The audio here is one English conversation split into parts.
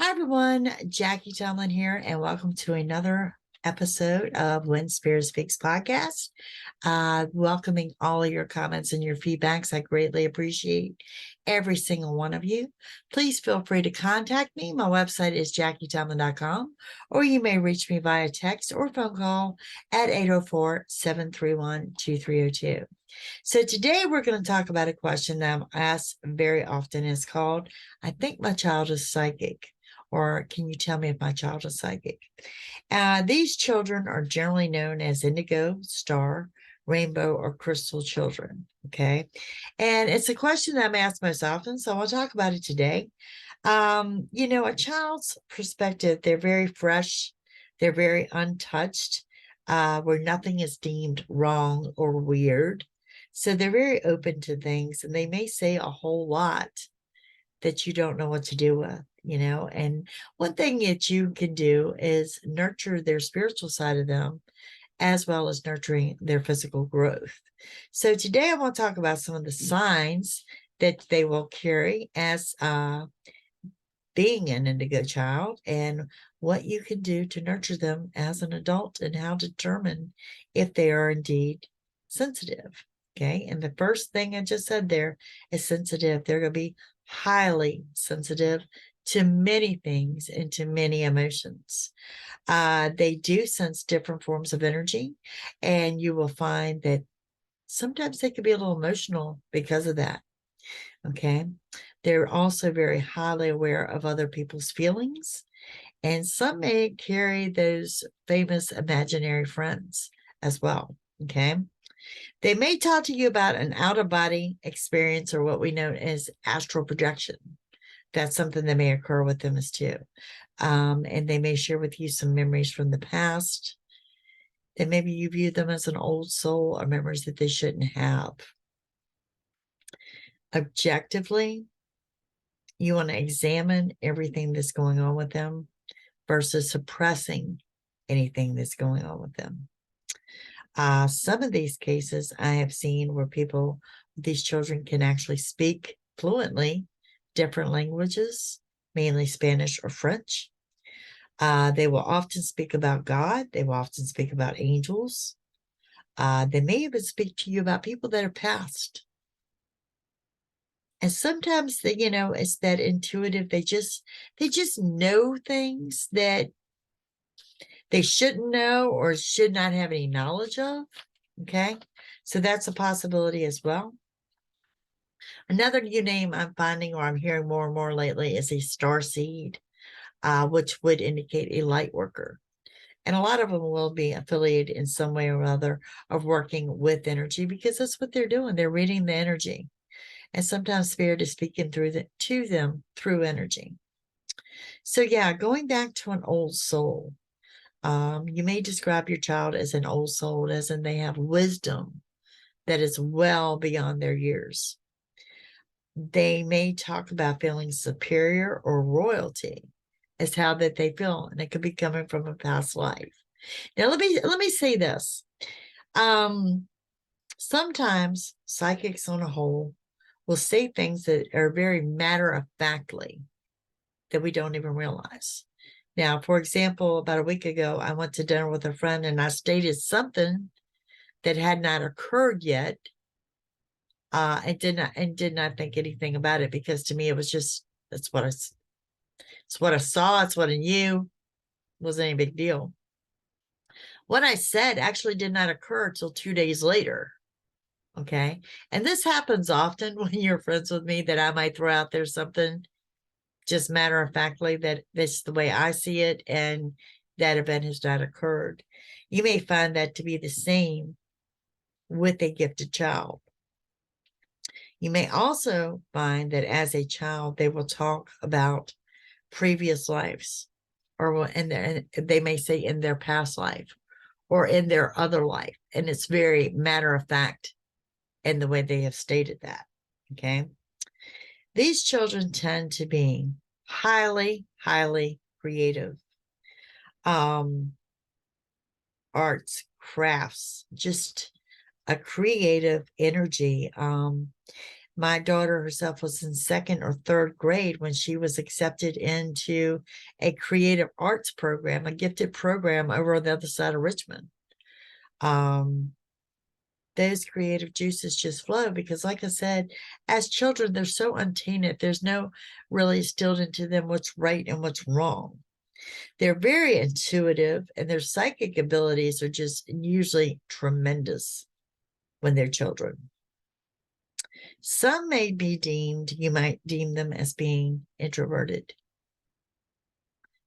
Hi, everyone. Jackie Tomlin here, and welcome to another episode of When Spirit Speaks podcast. Welcoming all of your comments and your feedbacks. I greatly appreciate every single one of you. Please feel free to contact me. My website is jackietomlin.com, or you may reach me via text or phone call at 804-731-2302. So today we're going to talk about a question that I'm asked very often. It's called, I think my child is psychic, or can you tell me if my child is psychic? These children are generally known as indigo, star, rainbow, or crystal children. Okay. And it's a question that I'm asked most often. So I'll talk about it today. A child's perspective, they're very fresh, they're very untouched, where nothing is deemed wrong or weird. So they're very open to things, and they may say a whole lot that you don't know what to do with. And one thing that you can do is nurture their spiritual side of them as well as nurturing their physical growth. So today I want to talk about some of the signs that they will carry as being an indigo child and what you can do to nurture them as an adult and how to determine if they are indeed sensitive. Okay. And the first thing I just said there is sensitive. They're going to be highly sensitive to many things and to many emotions. They do sense different forms of energy, and you will find that sometimes they can be a little emotional because of that. Okay. They're also very highly aware of other people's feelings, and some may carry those famous imaginary friends as well. Okay. They may talk to you about an out of body experience, or what we know as astral projection. That's something that may occur with them as too. And they may share with you some memories from the past that maybe you view them as an old soul or memories that they shouldn't have. Objectively, you want to examine everything that's going on with them versus suppressing anything that's going on with them. Some of these cases I have seen where these children can actually speak fluently different languages, mainly Spanish or French. They will often speak about God. They will often speak about angels. They may even speak to you about people that are past. And sometimes it's that intuitive. They just know things that they shouldn't know or should not have any knowledge of. Okay. So that's a possibility as well. Another new name I'm finding, or I'm hearing more and more lately, is a star seed, which would indicate a light worker. And a lot of them will be affiliated in some way or other of working with energy, because that's what they're doing. They're reading the energy. And sometimes spirit is speaking to them through energy. So yeah, going back to an old soul. You may describe your child as an old soul, as in they have wisdom that is well beyond their years. They may talk about feeling superior or royalty as how that they feel, and it could be coming from a past life. Now, let me say this. Sometimes psychics on a whole will say things that are very matter of factly that we don't even realize. Now, for example, about a week ago, I went to dinner with a friend and I stated something that had not occurred yet. And did not think anything about it, because to me it was just it's what I saw, it's what I knew. It wasn't any big deal. What I said actually did not occur till 2 days later. Okay. And this happens often when you're friends with me, that I might throw out there something just matter of factly that that's the way I see it, and that event has not occurred. You may find that to be the same with a gifted child. You may also find that as a child, they will talk about previous lives, or they may say in their past life or in their other life. And it's very matter of fact in the way they have stated that. Okay. These children tend to be highly, highly creative. Arts, crafts, just a creative energy. My daughter herself was in second or third grade when she was accepted into a creative arts program, a gifted program over on the other side of Richmond. Those creative juices just flow because, like I said, as children, they're so untainted. There's no really instilled into them what's right and what's wrong. They're very intuitive, and their psychic abilities are just usually tremendous when they're children. Some may be deemed, you might deem them as being introverted.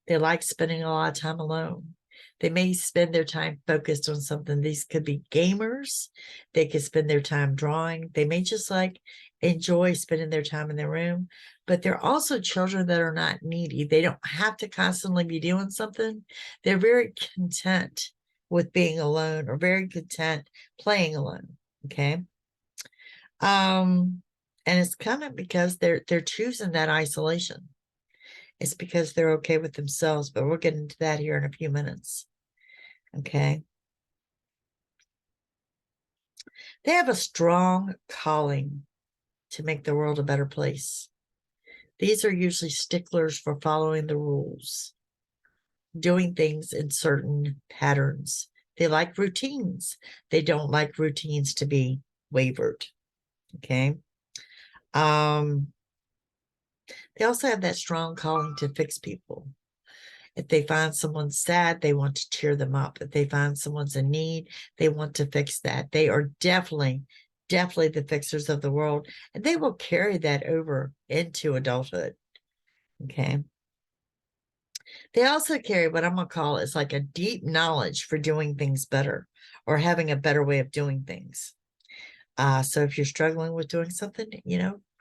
They like spending a lot of time alone. They may spend their time focused on something. These could be gamers. They could spend their time drawing. They may just like enjoy spending their time in their room, but they're also children that are not needy. They don't have to constantly be doing something. They're very content with being alone, or very content playing alone. Okay. And it's kind of because they're choosing that isolation. It's because they're okay with themselves, but we'll get into that here in a few minutes. Okay. They have a strong calling to make the world a better place. These are usually sticklers for following the rules, doing things in certain patterns. They like routines. They don't like routines to be wavered. Okay. They also have that strong calling to fix people. If they find someone sad, they want to cheer them up. If they find someone's in need, they want to fix that. They are definitely the fixers of the world, and they will carry that over into adulthood. Okay. They also carry what I'm going to call is like a deep knowledge for doing things better, or having a better way of doing things. So if you're struggling with doing something,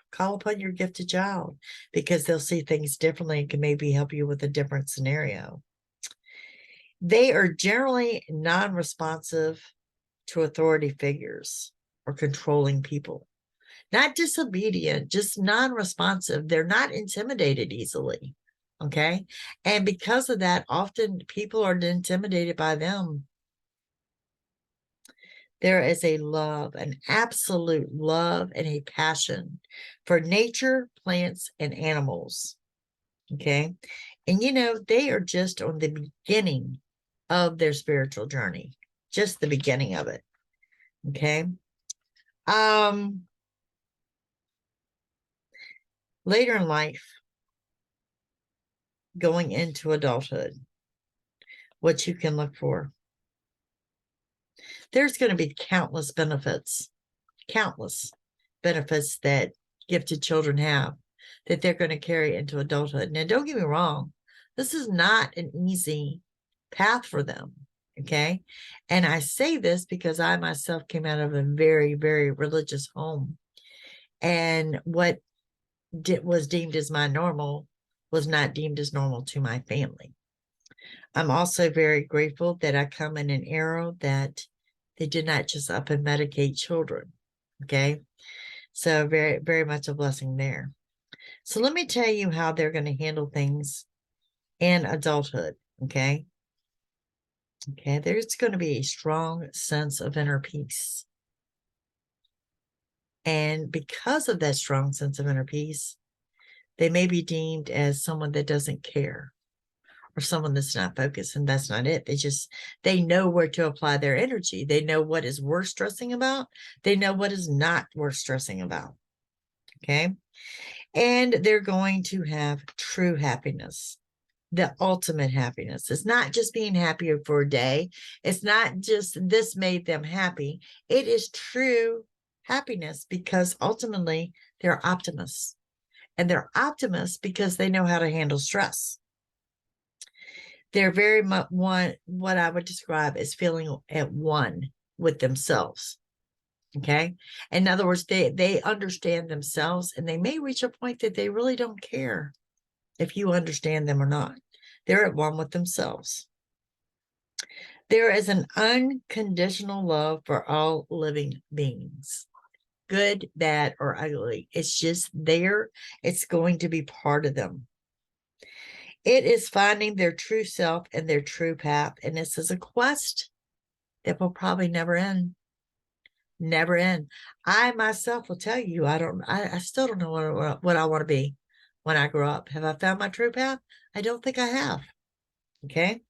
call upon your gifted child, because they'll see things differently and can maybe help you with a different scenario. They are generally non-responsive to authority figures or controlling people. Not disobedient, just non-responsive. They're not intimidated easily. Okay. And because of that, often people are intimidated by them. There is a love, an absolute love and a passion for nature, plants, and animals. Okay. And they are just on the beginning of their spiritual journey, just the beginning of it. Okay. Later in life, going into adulthood, what you can look for. There's going to be countless benefits that gifted children have that they're going to carry into adulthood. Now, don't get me wrong, this is not an easy path for them. Okay. And I say this because I myself came out of a very, very religious home. And what was deemed as my normal was not deemed as normal to my family. I'm also very grateful that I come in an era that they did not just up and medicate children. Okay. So very, very much a blessing there. So let me tell you how they're going to handle things in adulthood. Okay. Okay. There's going to be a strong sense of inner peace. And because of that strong sense of inner peace, they may be deemed as someone that doesn't care, or someone that's not focused, and that's not it. They know where to apply their energy. They know what is worth stressing about. They know what is not worth stressing about. Okay. And they're going to have true happiness, the ultimate happiness. It's not just being happy for a day. It's not just this made them happy. It is true happiness, because ultimately they're optimists. And they're optimists because they know how to handle stress. They're very much what I would describe as feeling at one with themselves. Okay. In other words, they understand themselves, and they may reach a point that they really don't care if you understand them or not. They're at one with themselves. There is an unconditional love for all living beings, good, bad, or ugly. It's just there. It's going to be part of them. It is finding their true self and their true path. And this is a quest that will probably never end. never end. I myself will tell you, I still don't know what I want to be when I grow up. Have I found my true path? I don't think I have. Okay.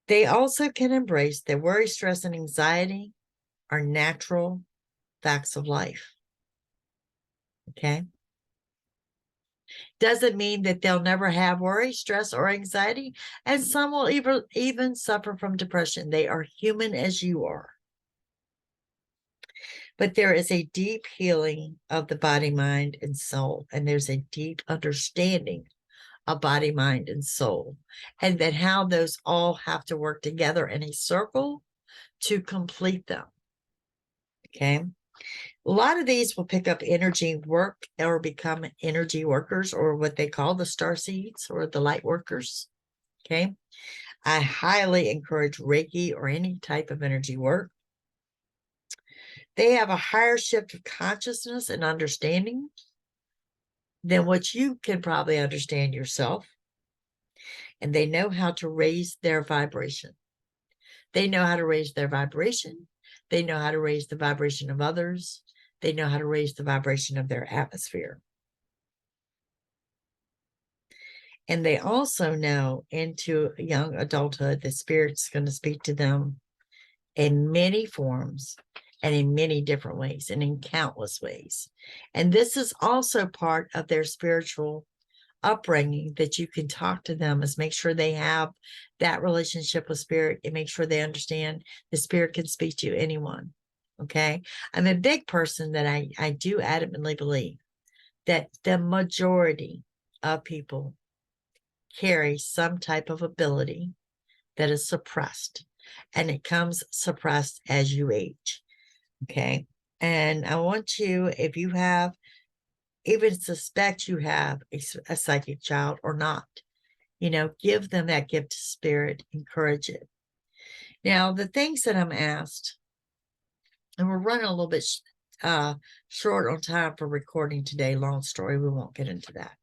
They also can embrace that worry, stress, and anxiety are natural facts of life. Okay. Doesn't mean that they'll never have worry, stress, or anxiety. And some will even suffer from depression. They are human as you are. But there is a deep healing of the body, mind, and soul. And there's a deep understanding of body, mind, and soul. And that how those all have to work together in a circle to complete them. Okay. A lot of these will pick up energy work or become energy workers, or what they call the star seeds or the light workers. Okay. I highly encourage Reiki or any type of energy work. They have a higher shift of consciousness and understanding than what you can probably understand yourself. And they know how to raise their vibration. They know how to raise their vibration. They know how to raise the vibration of others. They know how to raise the vibration of their atmosphere. And they also know into young adulthood, the Spirit's going to speak to them in many forms and in many different ways and in countless ways. And this is also part of their spiritual upbringing, that you can talk to them, is make sure they have that relationship with Spirit and make sure they understand the Spirit can speak to anyone. Okay. I'm a big person that I do adamantly believe that the majority of people carry some type of ability that is suppressed, and it comes suppressed as you age. Okay. And I want you, if you have, even suspect you have a psychic child or not, give them that gift of Spirit, encourage it. Now, the things that I'm asked, and we're running a little bit short on time for recording today, long story, we won't get into that.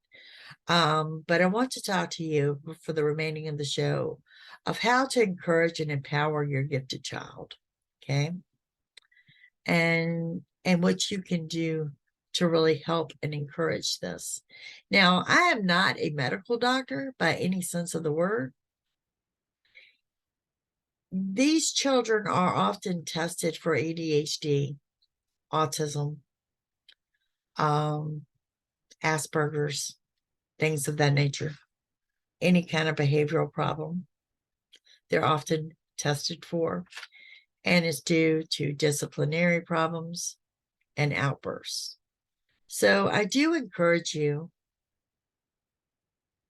But I want to talk to you for the remaining of the show of how to encourage and empower your gifted child. Okay. And what you can do to really help and encourage this. Now, I am not a medical doctor by any sense of the word. These children are often tested for ADHD, autism, Asperger's, things of that nature, any kind of behavioral problem. They're often tested for, and it's due to disciplinary problems and outbursts. So I do encourage you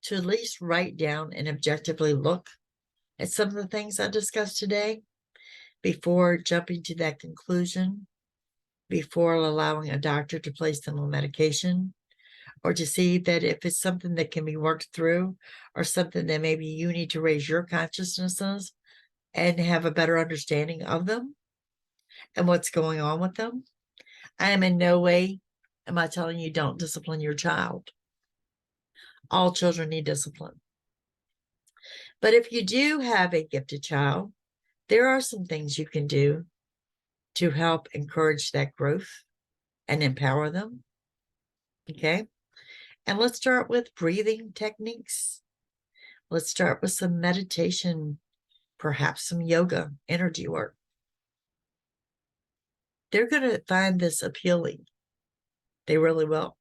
to at least write down and objectively look at some of the things I discussed today before jumping to that conclusion, before allowing a doctor to place them on medication, or to see that if it's something that can be worked through, or something that maybe you need to raise your consciousnesses and have a better understanding of them and what's going on with them. I am in no way am I telling you don't discipline your child. All children need discipline. But if you do have a gifted child, there are some things you can do to help encourage that growth and empower them. Okay. And let's start with breathing techniques. Let's start with some meditation, perhaps some yoga, energy work. They're going to find this appealing. They really will.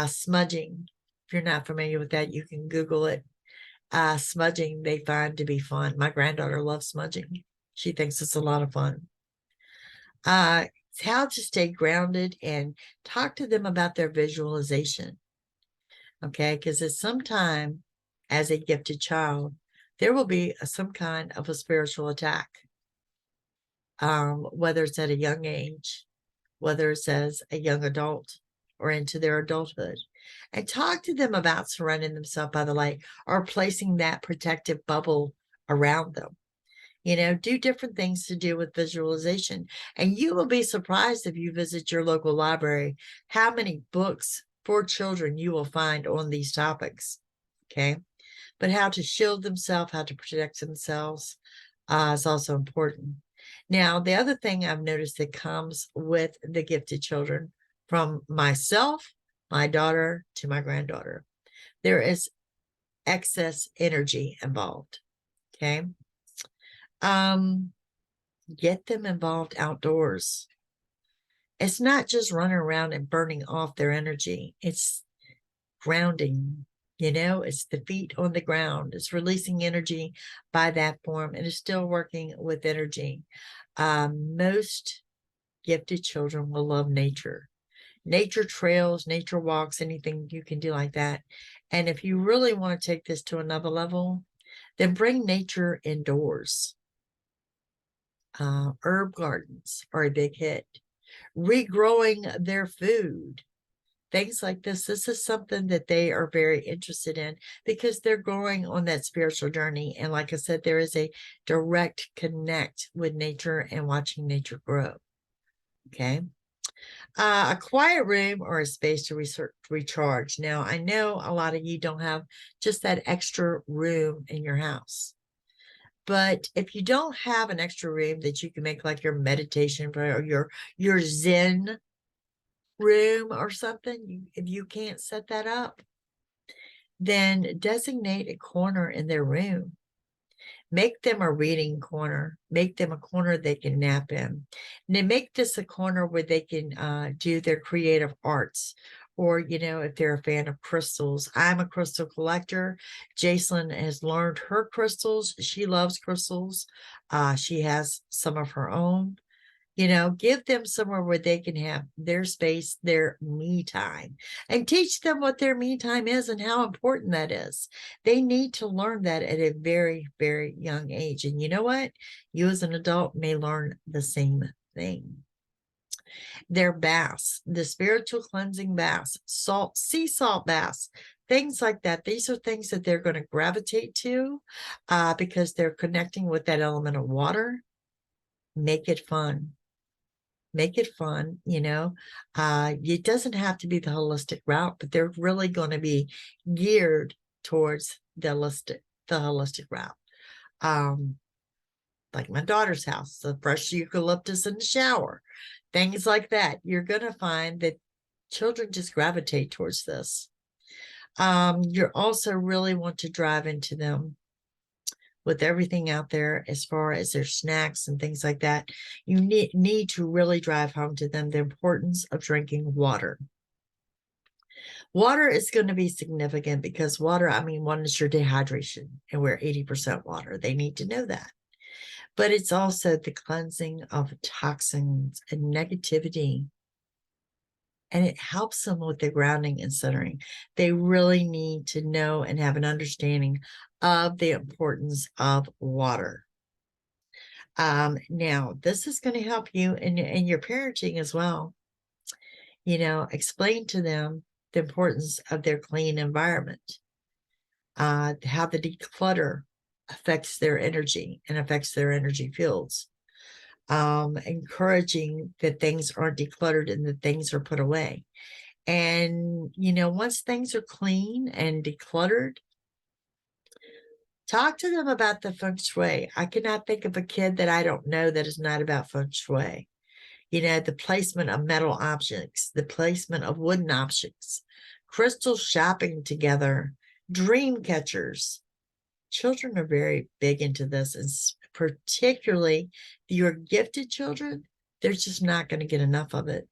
Smudging. If you're not familiar with that, you can Google it. Smudging, they find to be fun. My granddaughter loves smudging. She thinks it's a lot of fun. How to stay grounded and talk to them about their visualization. Okay, because at some time, as a gifted child, there will be some kind of a spiritual attack, whether it's at a young age, whether it's as a young adult or into their adulthood. And talk to them about surrounding themselves by the light or placing that protective bubble around them. Do different things to do with visualization. And you will be surprised if you visit your local library, how many books for children you will find on these topics. Okay. But how to shield themselves, how to protect themselves is also important. Now, the other thing I've noticed that comes with the gifted children, from myself, my daughter, to my granddaughter, there is excess energy involved. Okay. Get them involved outdoors. It's not just running around and burning off their energy. It's grounding, it's the feet on the ground. It's releasing energy by that form. And it's still working with energy. Most gifted children will love nature. Nature trails, nature walks, anything you can do like that. And if you really want to take this to another level, then bring nature indoors. Herb gardens are a big hit. Regrowing their food, things like this. This is something that they are very interested in because they're growing on that spiritual journey. And like I said, there is a direct connect with nature and watching nature grow. Okay. A quiet room or a space to recharge. Now, I know a lot of you don't have just that extra room in your house. But if you don't have an extra room that you can make like your meditation or your Zen room or something, if you can't set that up, then designate a corner in their room. Make them a reading corner. Make them a corner they can nap in. And then make this a corner where they can do their creative arts. Or, if they're a fan of crystals. I'm a crystal collector. Jacelyn has learned her crystals. She loves crystals. She has some of her own. Give them somewhere where they can have their space, their me time, and teach them what their me time is and how important that is. They need to learn that at a very, very young age. And you know what? You as an adult may learn the same thing. Their baths, the spiritual cleansing baths, sea salt baths, things like that. These are things that they're going to gravitate to because they're connecting with that element of water. Make it fun. Make it fun, it doesn't have to be the holistic route, but they're really going to be geared towards the holistic route. Like my daughter's house, the fresh eucalyptus in the shower, things like that. You're going to find that children just gravitate towards this. You also really want to drive into them with everything out there as far as their snacks and things like that. You need to really drive home to them the importance of drinking water. Water is going to be significant because water, one is your dehydration, and we're 80% water. They need to know that. But it's also the cleansing of toxins and negativity. And it helps them with the grounding and centering. They really need to know and have an understanding of the importance of water. Now, this is going to help you in your parenting as well. Explain to them the importance of their clean environment, how the declutter affects their energy and affects their energy fields. Encouraging that things aren't decluttered and that things are put away. And, once things are clean and decluttered, talk to them about the feng shui. I cannot think of a kid that I don't know that is not about feng shui. The placement of metal objects, the placement of wooden objects, crystal shopping together, dream catchers. Children are very big into this, and particularly your gifted children, they're just not going to get enough of it.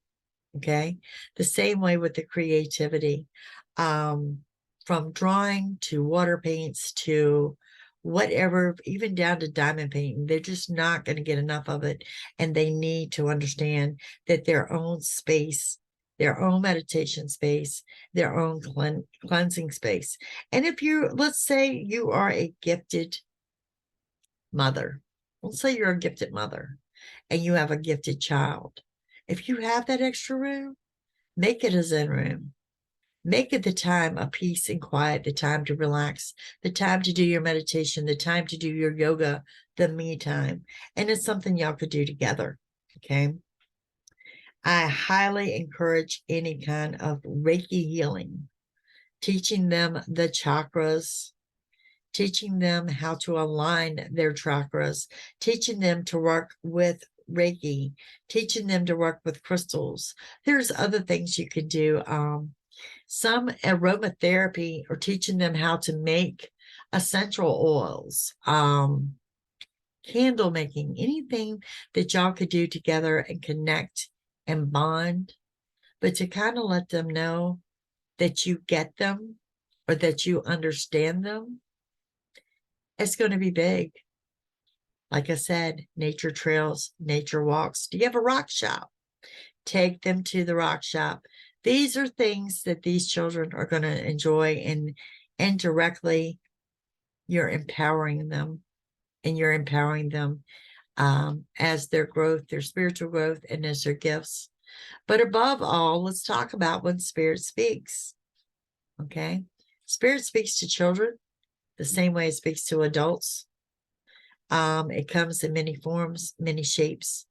Okay. The same way with the creativity, from drawing to water paints to whatever, even down to diamond painting, they're just not going to get enough of it. And they need to understand that their own space, their own meditation space, their own cleansing space. And if let's say you are a gifted mother, let's say you're a gifted mother and you have a gifted child. If you have that extra room, make it a Zen room. Make it the time of peace and quiet, the time to relax, the time to do your meditation, the time to do your yoga, the me time. And it's something y'all could do together. Okay. I highly encourage any kind of Reiki healing, teaching them the chakras, teaching them how to align their chakras, teaching them to work with Reiki, teaching them to work with crystals. There's other things you can do. Some aromatherapy, or teaching them how to make essential oils, candle making, anything that y'all could do together and connect and bond, but to kind of let them know that you get them or that you understand them, it's going to be big. Like I said, nature trails, nature walks. Do you have a rock shop? Take them to the rock shop. These are things that these children are going to enjoy, and indirectly, you're empowering them, and you're empowering them as their growth, their spiritual growth, and as their gifts. But above all, let's talk about when Spirit speaks. Okay? Spirit speaks to children the same way it speaks to adults. It comes in many forms, many shapes.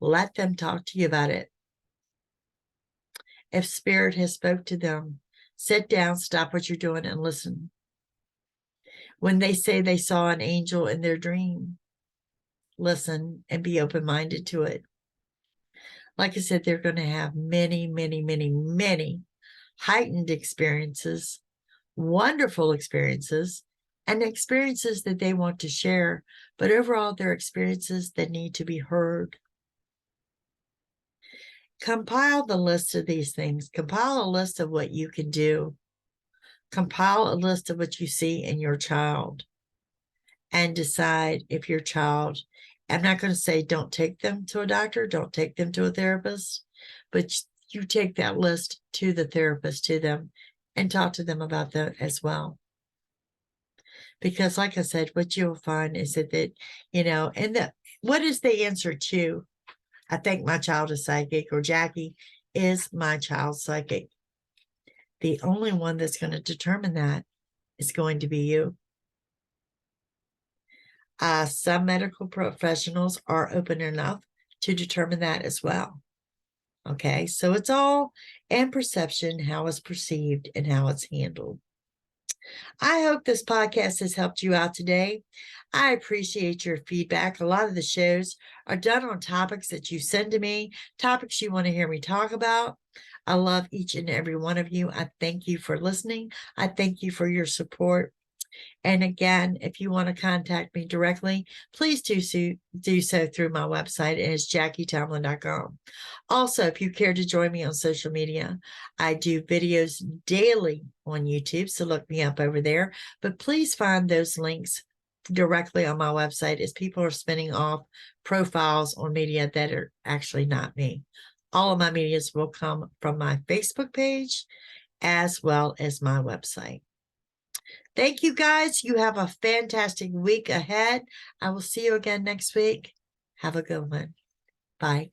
Let them talk to you about it. If Spirit has spoke to them, sit down, stop what you're doing, and listen. When they say they saw an angel in their dream, listen and be open-minded to it. Like I said, they're going to have many, many, many, many heightened experiences, wonderful experiences, and experiences that they want to share. But overall, they're experiences that need to be heard. Compile the list of these things. Compile a list of what you can do. Compile a list of what you see in your child, and decide if your child, I'm not going to say don't take them to a doctor, don't take them to a therapist, but you take that list to the therapist, to them, and talk to them about that as well. Because like I said, what you'll find is that and what is the answer to, I think my child is psychic, or Jackie is my child psychic? The only one that's going to determine that is going to be you. Some medical professionals are open enough to determine that as well. Okay, so it's all in perception, how it's perceived and how it's handled. I hope this podcast has helped you out today. I appreciate your feedback. A lot of the shows are done on topics that you send to me, topics you want to hear me talk about. I love each and every one of you. I thank you for listening. I thank you for your support. And again, if you want to contact me directly, please do so through my website. It is JackieTomlin.com. Also, if you care to join me on social media, I do videos daily on YouTube, so look me up over there. But please find those links directly on my website, as people are spinning off profiles on media that are actually not me. All of my medias will come from my Facebook page as well as my website. Thank you, guys. You have a fantastic week ahead. I will see you again next week. Have a good one. Bye.